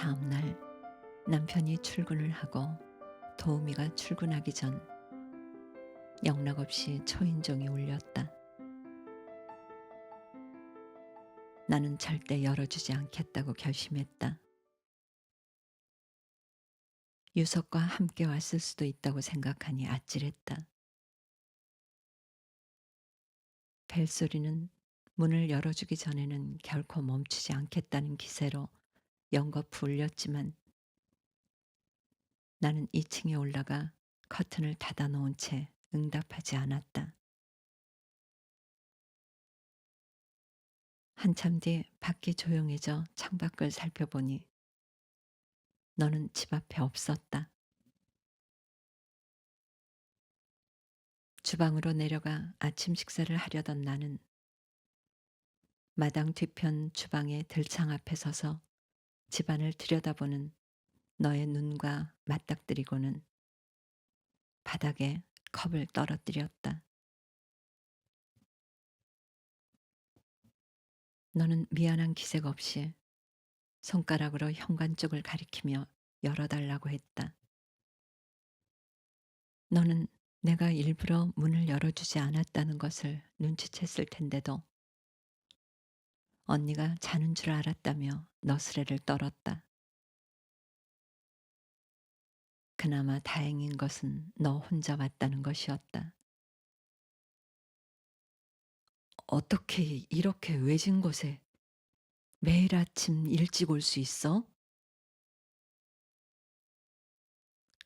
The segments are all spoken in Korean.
다음 날 남편이 출근을 하고 도우미가 출근하기 전 영락없이 초인종이 울렸다. 나는 절대 열어주지 않겠다고 결심했다. 유석과 함께 왔을 수도 있다고 생각하니 아찔했다. 벨소리는 문을 열어주기 전에는 결코 멈추지 않겠다는 기세로 연거푸 울렸지만 나는 2층에 올라가 커튼을 닫아 놓은 채 응답하지 않았다. 한참 뒤 밖이 조용해져 창밖을 살펴보니 너는 집 앞에 없었다. 주방으로 내려가 아침 식사를 하려던 나는 마당 뒤편 주방의 들창 앞에 서서 집안을 들여다보는 너의 눈과 맞닥뜨리고는 바닥에 컵을 떨어뜨렸다. 너는 미안한 기색 없이 손가락으로 현관 쪽을 가리키며 열어달라고 했다. 너는 내가 일부러 문을 열어주지 않았다는 것을 눈치챘을 텐데도 언니가 자는 줄 알았다며 너스레를 떨었다. 그나마 다행인 것은 너 혼자 왔다는 것이었다. 어떻게 이렇게 외진 곳에 매일 아침 일찍 올 수 있어?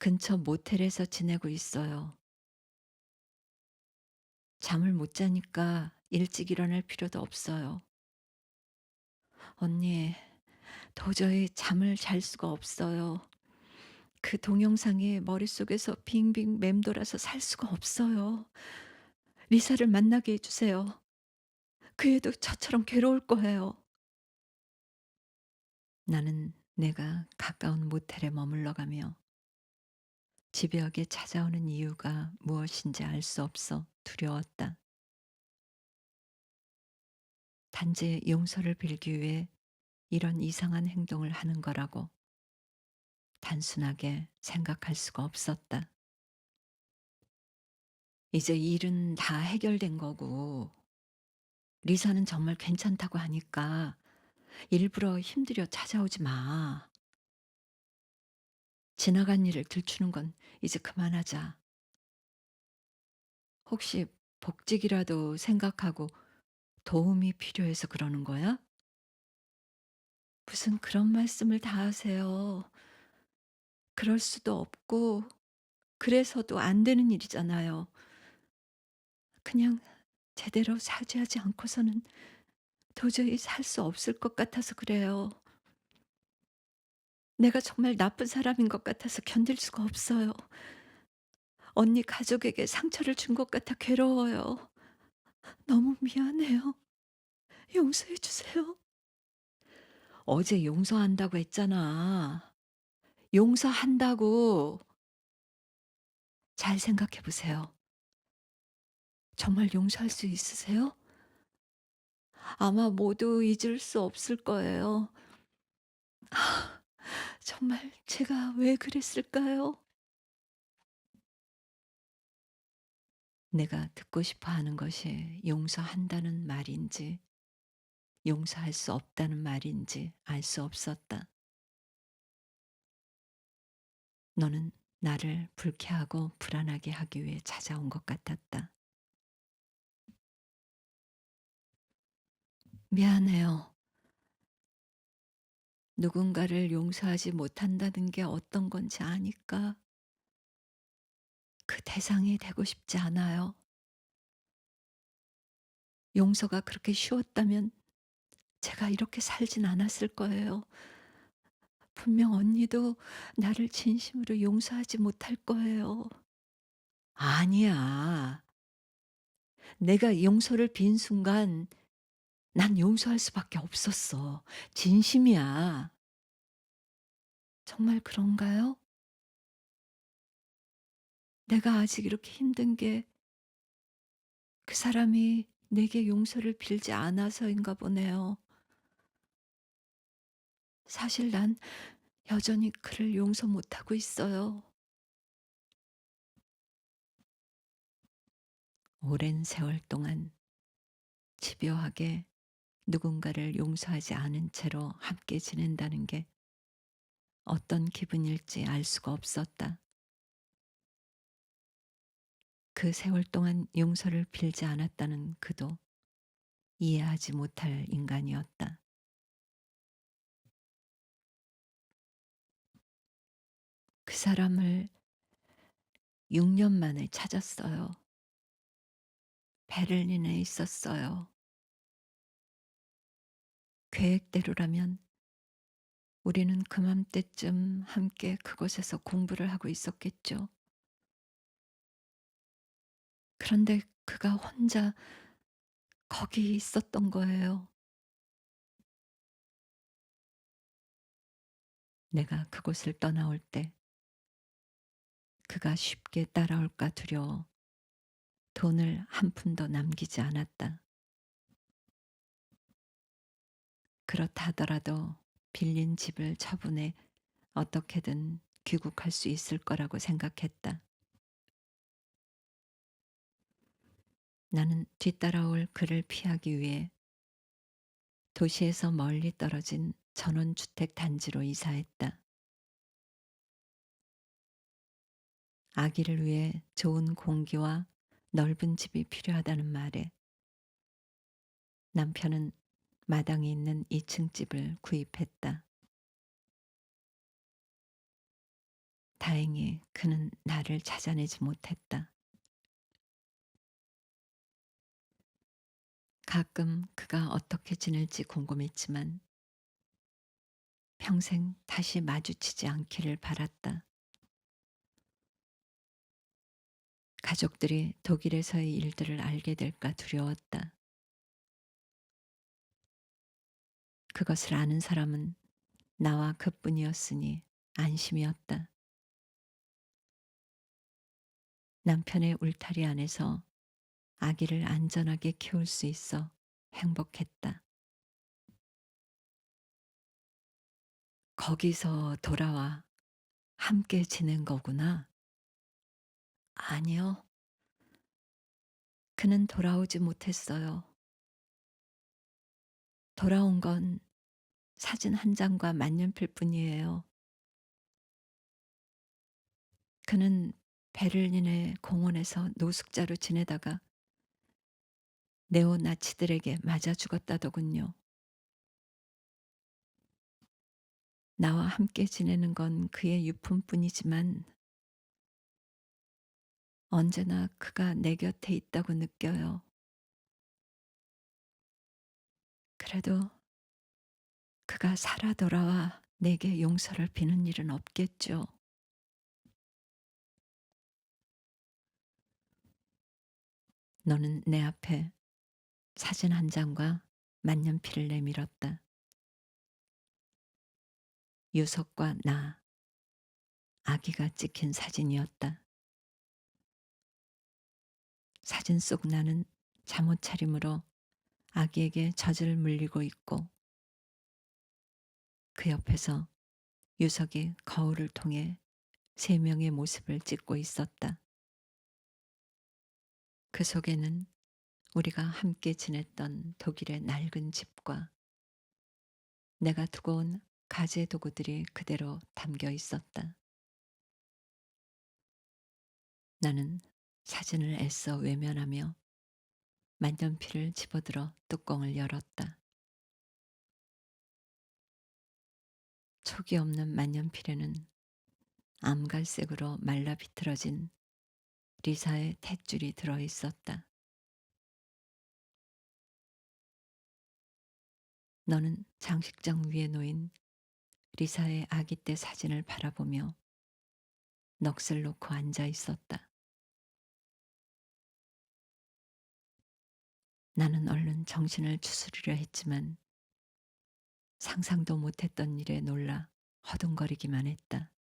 근처 모텔에서 지내고 있어요. 잠을 못 자니까 일찍 일어날 필요도 없어요. 언니, 도저히 잠을 잘 수가 없어요. 그 동영상이 머릿속에서 빙빙 맴돌아서 살 수가 없어요. 리사를 만나게 해주세요. 그 애도 저처럼 괴로울 거예요. 나는 내가 가까운 모텔에 머물러 가며 집벽에 찾아오는 이유가 무엇인지 알 수 없어 두려웠다. 단지 용서를 빌기 위해 이런 이상한 행동을 하는 거라고 단순하게 생각할 수가 없었다. 이제 일은 다 해결된 거고, 리사는 정말 괜찮다고 하니까 일부러 힘들여 찾아오지 마. 지나간 일을 들추는 건 이제 그만하자. 혹시 복직이라도 생각하고 도움이 필요해서 그러는 거야? 무슨 그런 말씀을 다 하세요. 그럴 수도 없고, 그래서도 안 되는 일이잖아요. 그냥 제대로 사죄하지 않고서는 도저히 살 수 없을 것 같아서 그래요. 내가 정말 나쁜 사람인 것 같아서 견딜 수가 없어요. 언니 가족에게 상처를 준 것 같아 괴로워요. 너무 미안해요. 용서해 주세요. 어제 용서한다고 했잖아. 용서한다고. 잘 생각해 보세요. 정말 용서할 수 있으세요? 아마 모두 잊을 수 없을 거예요. 정말 제가 왜 그랬을까요? 내가 듣고 싶어 하는 것이 용서한다는 말인지 용서할 수 없다는 말인지 알 수 없었다. 너는 나를 불쾌하고 불안하게 하기 위해 찾아온 것 같았다. 미안해요. 누군가를 용서하지 못한다는 게 어떤 건지 아니까 그 대상이 되고 싶지 않아요. 용서가 그렇게 쉬웠다면 제가 이렇게 살진 않았을 거예요. 분명 언니도 나를 진심으로 용서하지 못할 거예요. 아니야. 내가 용서를 빈 순간 난 용서할 수밖에 없었어. 진심이야. 정말 그런가요? 내가 아직 이렇게 힘든 게 그 사람이 내게 용서를 빌지 않아서인가 보네요. 사실 난 여전히 그를 용서 못하고 있어요. 오랜 세월 동안 집요하게 누군가를 용서하지 않은 채로 함께 지낸다는 게 어떤 기분일지 알 수가 없었다. 그 세월 동안 용서를 빌지 않았다는 그도 이해하지 못할 인간이었다. 그 사람을 6년 만에 찾았어요. 베를린에 있었어요. 계획대로라면 우리는 그맘때쯤 함께 그곳에서 공부를 하고 있었겠죠. 그런데 그가 혼자 거기 있었던 거예요. 내가 그곳을 떠나올 때 그가 쉽게 따라올까 두려워 돈을 한 푼도 남기지 않았다. 그렇다 하더라도 빌린 집을 처분해 어떻게든 귀국할 수 있을 거라고 생각했다. 나는 뒤따라올 그를 피하기 위해 도시에서 멀리 떨어진 전원주택 단지로 이사했다. 아기를 위해 좋은 공기와 넓은 집이 필요하다는 말에 남편은 마당에 있는 2층 집을 구입했다. 다행히 그는 나를 찾아내지 못했다. 가끔 그가 어떻게 지낼지 궁금했지만 평생 다시 마주치지 않기를 바랐다. 가족들이 독일에서의 일들을 알게 될까 두려웠다. 그것을 아는 사람은 나와 그뿐이었으니 안심이었다. 남편의 울타리 안에서 아기를 안전하게 키울 수 있어 행복했다. 거기서 돌아와 함께 지낸 거구나. 아니요. 그는 돌아오지 못했어요. 돌아온 건 사진 한 장과 만년필 뿐이에요. 그는 베를린의 공원에서 노숙자로 지내다가 네오나치들에게 맞아 죽었다더군요. 나와 함께 지내는 건 그의 유품뿐이지만 언제나 그가 내 곁에 있다고 느껴요. 그래도 그가 살아 돌아와 내게 용서를 비는 일은 없겠죠. 너는 내 앞에 사진 한 장과 만년필을 내밀었다. 유석과 나, 아기가 찍힌 사진이었다. 사진 속 나는 잠옷 차림으로 아기에게 젖을 물리고 있고 그 옆에서 유석이 거울을 통해 세 명의 모습을 찍고 있었다. 그 속에는 우리가 함께 지냈던 독일의 낡은 집과 내가 두고 온 가재 도구들이 그대로 담겨 있었다. 나는 사진을 애써 외면하며 만년필을 집어들어 뚜껑을 열었다. 촉이 없는 만년필에는 암갈색으로 말라 비틀어진 리사의 탯줄이 들어 있었다. 너는 장식장 위에 놓인 리사의 아기 때 사진을 바라보며 넋을 놓고 앉아 있었다. 나는 얼른 정신을 추스리려 했지만 상상도 못했던 일에 놀라 허둥거리기만 했다.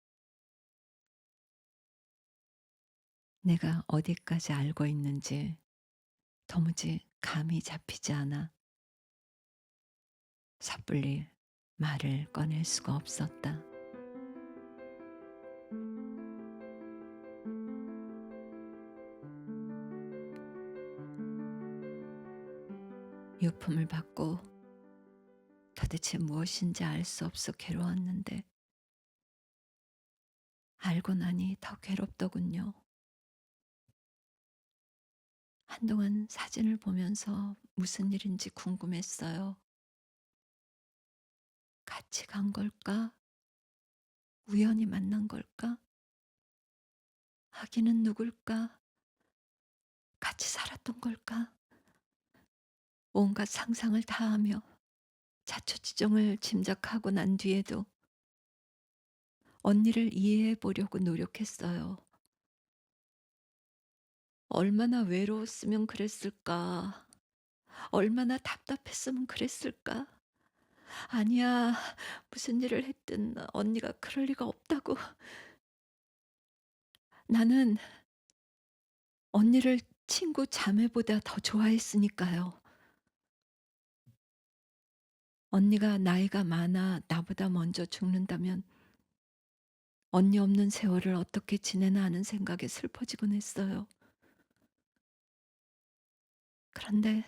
내가 어디까지 알고 있는지 도무지 감이 잡히지 않아 섣불리 말을 꺼낼 수가 없었다. 유품을 받고 도대체 무엇인지 알 수 없어 괴로웠는데 알고 나니 더 괴롭더군요. 한동안 사진을 보면서 무슨 일인지 궁금했어요. 같이 간 걸까? 우연히 만난 걸까? 아기는 누굴까? 같이 살았던 걸까? 온갖 상상을 다하며 자초지종을 짐작하고 난 뒤에도 언니를 이해해 보려고 노력했어요. 얼마나 외로웠으면 그랬을까? 얼마나 답답했으면 그랬을까? 아니야. 무슨 일을 했든 언니가 그럴 리가 없다고. 나는 언니를 친구 자매보다 더 좋아했으니까요. 언니가 나이가 많아 나보다 먼저 죽는다면 언니 없는 세월을 어떻게 지내나 하는 생각에 슬퍼지곤 했어요. 그런데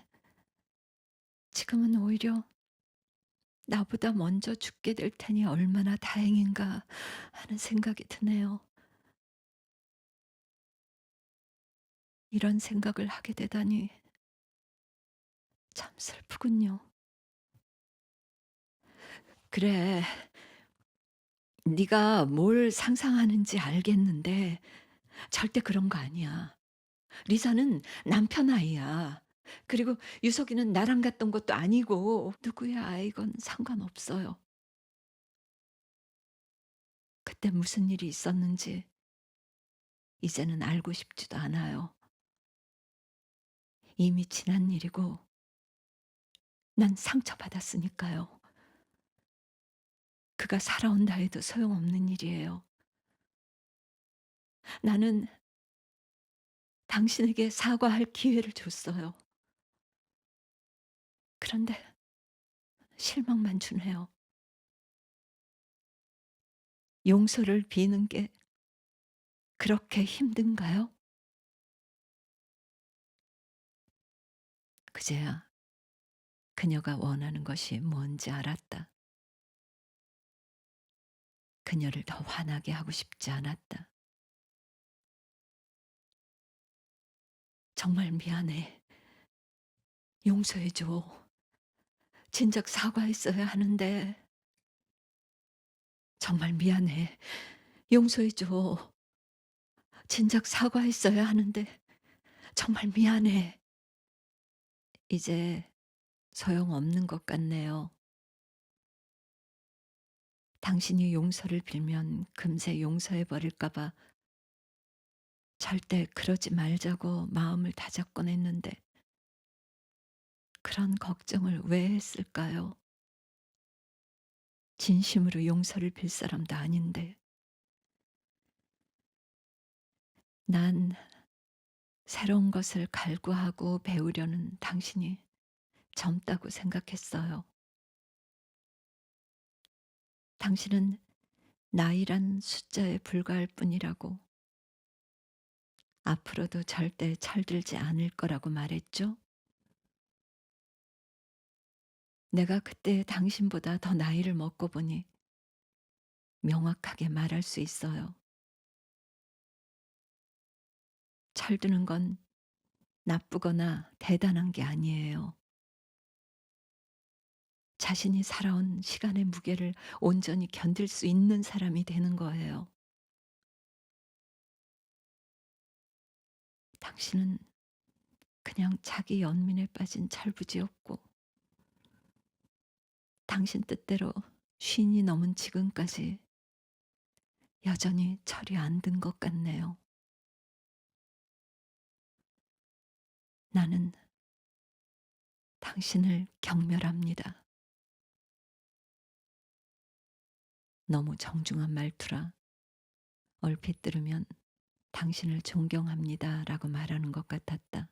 지금은 오히려 나보다 먼저 죽게 될 테니 얼마나 다행인가 하는 생각이 드네요. 이런 생각을 하게 되다니 참 슬프군요. 그래, 네가 뭘 상상하는지 알겠는데 절대 그런 거 아니야. 리사는 남편 아이야. 그리고 유석이는 나랑 갔던 것도 아니고 누구의 아이건 상관없어요. 그때 무슨 일이 있었는지 이제는 알고 싶지도 않아요. 이미 지난 일이고 난 상처받았으니까요. 그가 살아온다 해도 소용없는 일이에요. 나는 당신에게 사과할 기회를 줬어요. 그런데 실망만 주네요. 용서를 비는 게 그렇게 힘든가요? 그제야 그녀가 원하는 것이 뭔지 알았다. 그녀를 더 화나게 하고 싶지 않았다. 정말 미안해. 용서해 줘. 진작 사과했어야 하는데 정말 미안해. 용서해 줘. 진작 사과했어야 하는데 정말 미안해. 이제 소용없는 것 같네요. 당신이 용서를 빌면 금세 용서해 버릴까 봐 절대 그러지 말자고 마음을 다잡곤 했는데 그런 걱정을 왜 했을까요? 진심으로 용서를 빌 사람도 아닌데. 난 새로운 것을 갈구하고 배우려는 당신이 젊다고 생각했어요. 당신은 나이란 숫자에 불과할 뿐이라고 앞으로도 절대 철들지 않을 거라고 말했죠. 내가 그때 당신보다 더 나이를 먹고 보니 명확하게 말할 수 있어요. 철드는 건 나쁘거나 대단한 게 아니에요. 자신이 살아온 시간의 무게를 온전히 견딜 수 있는 사람이 되는 거예요. 당신은 그냥 자기 연민에 빠진 철부지였고 당신 뜻대로 쉰이 넘은 지금까지 여전히 철이 안 든 것 같네요. 나는 당신을 경멸합니다. 너무 정중한 말투라 얼핏 들으면 당신을 존경합니다 라고 말하는 것 같았다.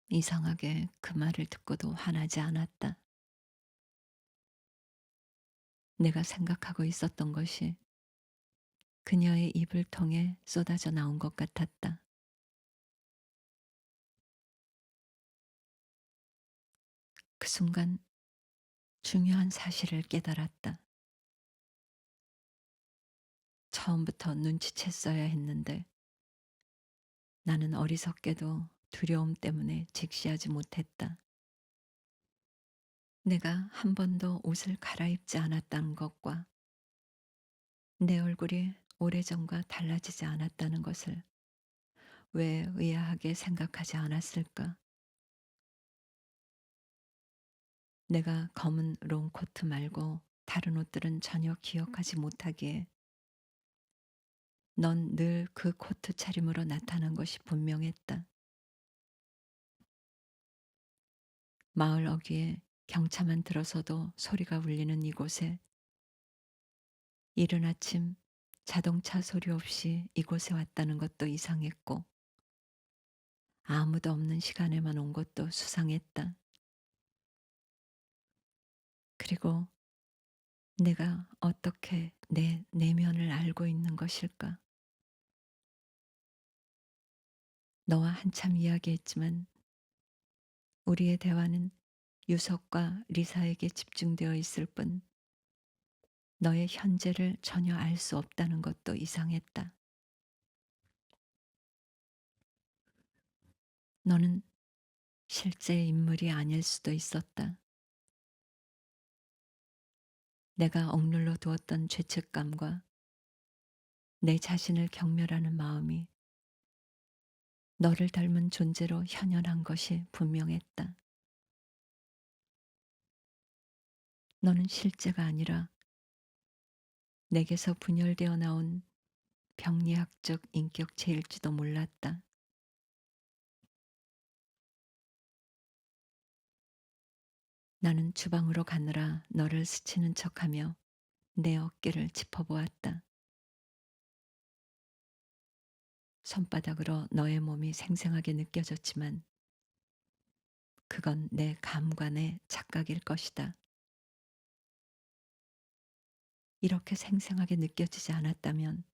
이상하게 그 말을 듣고도 화나지 않았다. 내가 생각하고 있었던 것이 그녀의 입을 통해 쏟아져 나온 것 같았다. 그 순간 중요한 사실을 깨달았다. 처음부터 눈치챘어야 했는데 나는 어리석게도 두려움 때문에 직시하지 못했다. 내가 한 번도 옷을 갈아입지 않았다는 것과 내 얼굴이 오래전과 달라지지 않았다는 것을 왜 의아하게 생각하지 않았을까? 내가 검은 롱코트 말고 다른 옷들은 전혀 기억하지 못하기에 넌 늘 그 코트 차림으로 나타난 것이 분명했다. 마을 어귀에 경차만 들어서도 소리가 울리는 이곳에 이른 아침 자동차 소리 없이 이곳에 왔다는 것도 이상했고 아무도 없는 시간에만 온 것도 수상했다. 그리고 내가 어떻게 내 내면을 알고 있는 것일까? 너와 한참 이야기했지만 우리의 대화는 유석과 리사에게 집중되어 있을 뿐 너의 현재를 전혀 알 수 없다는 것도 이상했다. 너는 실제 인물이 아닐 수도 있었다. 내가 억눌러 두었던 죄책감과 내 자신을 경멸하는 마음이 너를 닮은 존재로 현현한 것이 분명했다. 너는 실제가 아니라 내게서 분열되어 나온 병리학적 인격체일지도 몰랐다. 나는 주방으로 가느라 너를 스치는 척하며 내 어깨를 짚어보았다. 손바닥으로 너의 몸이 생생하게 느껴졌지만 그건 내 감관의 착각일 것이다. 이렇게 생생하게 느껴지지 않았다면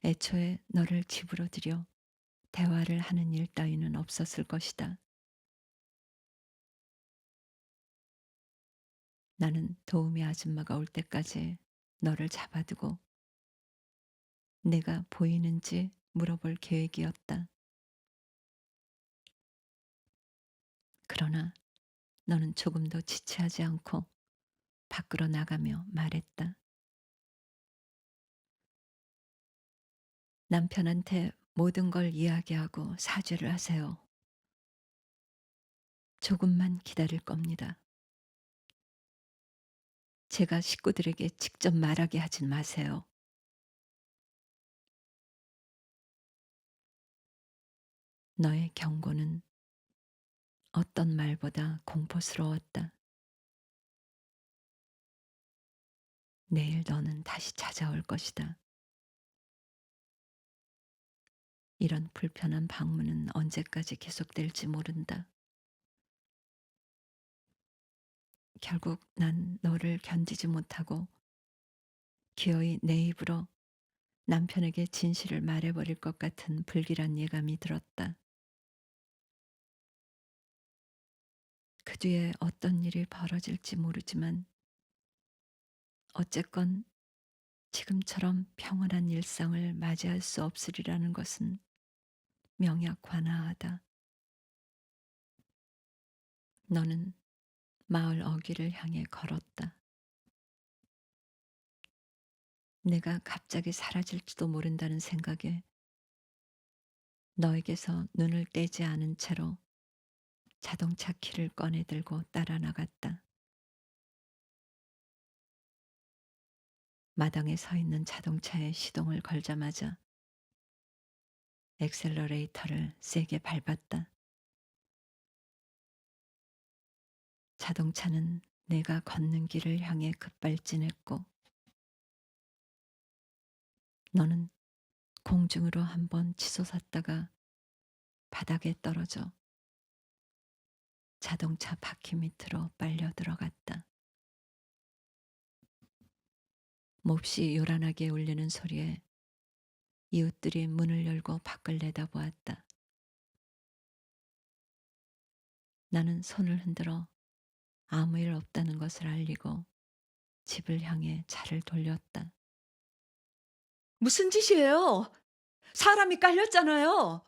애초에 너를 집으로 들여 대화를 하는 일 따위는 없었을 것이다. 나는 도우미 아줌마가 올 때까지 너를 잡아두고 내가 보이는지 물어볼 계획이었다. 그러나 너는 조금도 지체하지 않고 밖으로 나가며 말했다. 남편한테 모든 걸 이야기하고 사죄를 하세요. 조금만 기다릴 겁니다. 제가 식구들에게 직접 말하게 하진 마세요. 너의 경고는 어떤 말보다 공포스러웠다. 내일 너는 다시 찾아올 것이다. 이런 불편한 방문은 언제까지 계속될지 모른다. 결국 난 너를 견디지 못하고 기어이 내 입으로 남편에게 진실을 말해버릴 것 같은 불길한 예감이 들었다. 그 뒤에 어떤 일이 벌어질지 모르지만 어쨌건 지금처럼 평온한 일상을 맞이할 수 없으리라는 것은 명약관하하다. 너는 마을 어귀를 향해 걸었다. 내가 갑자기 사라질지도 모른다는 생각에 너에게서 눈을 떼지 않은 채로 자동차 키를 꺼내 들고 따라 나갔다. 마당에 서 있는 자동차에 시동을 걸자마자 엑셀러레이터를 세게 밟았다. 자동차는 내가 걷는 길을 향해 급발진했고 너는 공중으로 한번 치솟았다가 바닥에 떨어져 자동차 바퀴 밑으로 빨려 들어갔다. 몹시 요란하게 울리는 소리에 이웃들이 문을 열고 밖을 내다보았다. 나는 손을 흔들어 아무 일 없다는 것을 알리고 집을 향해 차를 돌렸다. 무슨 짓이에요? 사람이 깔렸잖아요.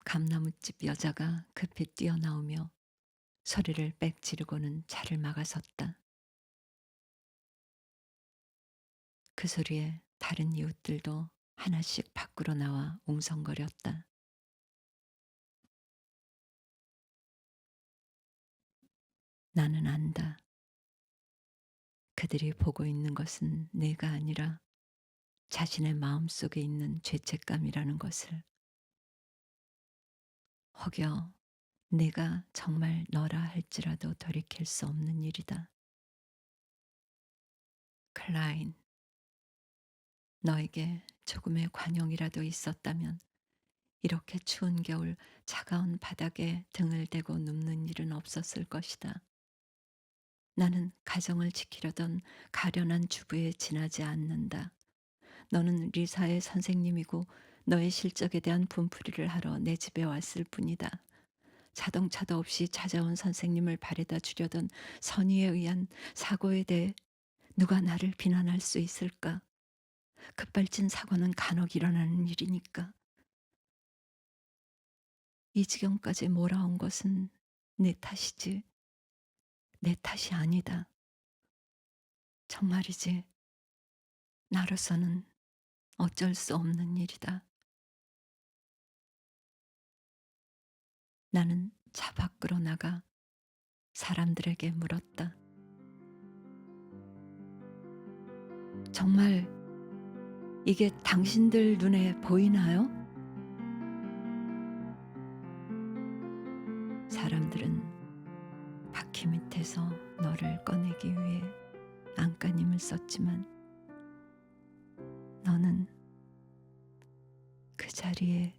감나무집 여자가 급히 뛰어나오며 소리를 빽 지르고는 차를 막아섰다. 그 소리에 다른 이웃들도 하나씩 밖으로 나와 웅성거렸다. 나는 안다. 그들이 보고 있는 것은 내가 아니라 자신의 마음속에 있는 죄책감이라는 것을. 혹여 내가 정말 너라 할지라도 돌이킬 수 없는 일이다. 클라인, 너에게 조금의 관용이라도 있었다면 이렇게 추운 겨울 차가운 바닥에 등을 대고 눕는 일은 없었을 것이다. 나는 가정을 지키려던 가련한 주부에 지나지 않는다. 너는 리사의 선생님이고 너의 실적에 대한 분풀이를 하러 내 집에 왔을 뿐이다. 자동차도 없이 찾아온 선생님을 바래다 주려던 선의에 의한 사고에 대해 누가 나를 비난할 수 있을까? 급발진 사고는 간혹 일어나는 일이니까. 이 지경까지 몰아온 것은 내 탓이지, 내 탓이 아니다. 정말이지, 나로서는 어쩔 수 없는 일이다. 나는 차 밖으로 나가 사람들에게 물었다. 정말 이게 당신들 눈에 보이나요? 사람들은 바퀴 밑에서 너를 꺼내기 위해 안간힘을 썼지만 너는 그 자리에